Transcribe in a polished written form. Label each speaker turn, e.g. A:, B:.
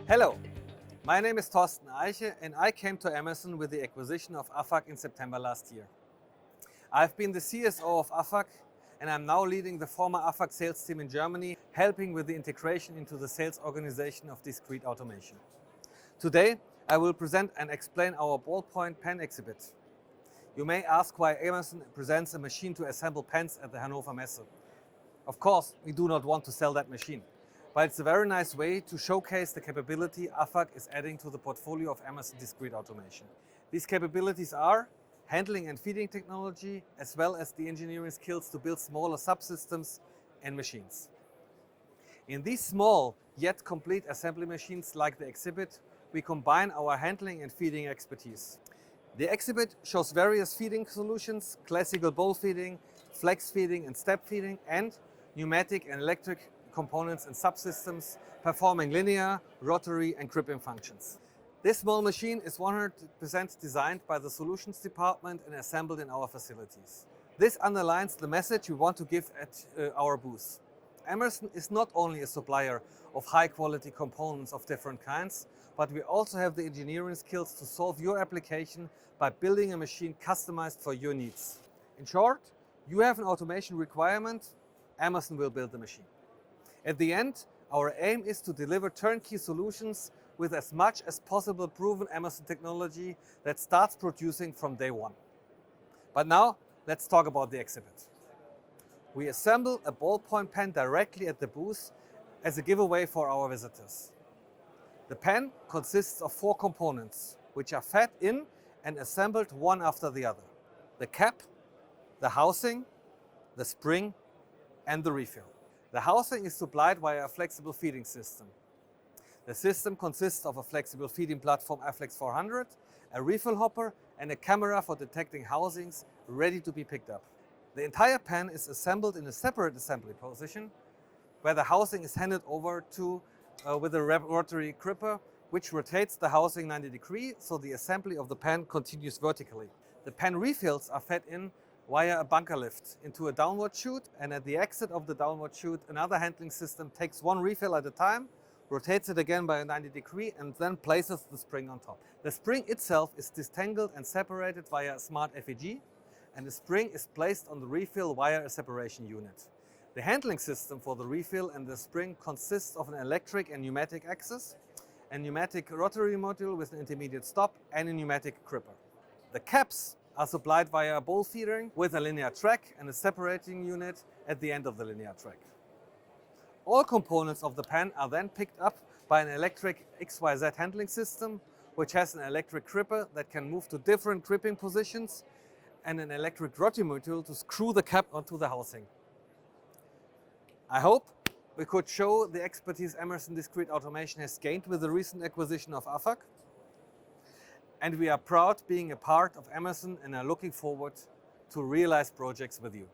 A: Hello, my name is Thorsten Eiche and I came to Emerson with the acquisition of AFAC in September last year. I've been the CSO of AFAC and I'm now leading the former AFAC sales team in Germany, helping with the integration into the sales organization of discrete automation. Today, I will present and explain our Ballpoint pen exhibit. You may ask why Emerson presents a machine to assemble pens at the Hannover Messe. Of course, we do not want to sell that machine, but it's a very nice way to showcase the capability AFAC is adding to the portfolio of Emerson discrete automation. These capabilities are handling and feeding technology, as well as the engineering skills to build smaller subsystems and machines. In these small yet complete assembly machines like the exhibit, we combine our handling and feeding expertise. The exhibit shows various feeding solutions: classical bowl feeding, flex feeding and step feeding, and pneumatic and electric components and subsystems performing linear, rotary and gripping functions. This small machine is 100% designed by the solutions department and assembled in our facilities. This underlines the message we want to give at our booth. Emerson is not only a supplier of high quality components of different kinds, but we also have the engineering skills to solve your application by building a machine customized for your needs. In short, you have an automation requirement, Emerson will build the machine. At the end, our aim is to deliver turnkey solutions with as much as possible proven Emerson technology that starts producing from day one. But now, let's talk about the exhibit. We assemble a ballpoint pen directly at the booth as a giveaway for our visitors. The pen consists of 4 components, which are fed in and assembled one after the other: the cap, the housing, the spring, and the refill. The housing is supplied via a flexible feeding system. The system consists of a flexible feeding platform Afflex 400, a refill hopper, and a camera for detecting housings ready to be picked up. The entire pen is assembled in a separate assembly position, where the housing is handed over to with a rotary gripper, which rotates the housing 90 degrees, so the assembly of the pen continues vertically. The pen refills are fed in via a bunker lift into a downward chute, and at the exit of the downward chute, another handling system takes one refill at a time, rotates it again by a 90 degree, and then places the spring on top. The spring itself is disentangled and separated via a smart FEG, and the spring is placed on the refill via a separation unit. The handling system for the refill and the spring consists of an electric and pneumatic axis, a pneumatic rotary module with an intermediate stop, and a pneumatic gripper. The caps are supplied via a bowl feeder with a linear track and a separating unit at the end of the linear track. All components of the pen are then picked up by an electric XYZ handling system, which has an electric gripper that can move to different gripping positions and an electric rotary module to screw the cap onto the housing. I hope we could show the expertise Emerson Discrete Automation has gained with the recent acquisition of AFAC. And we are proud being a part of Emerson and are looking forward to realize projects with you.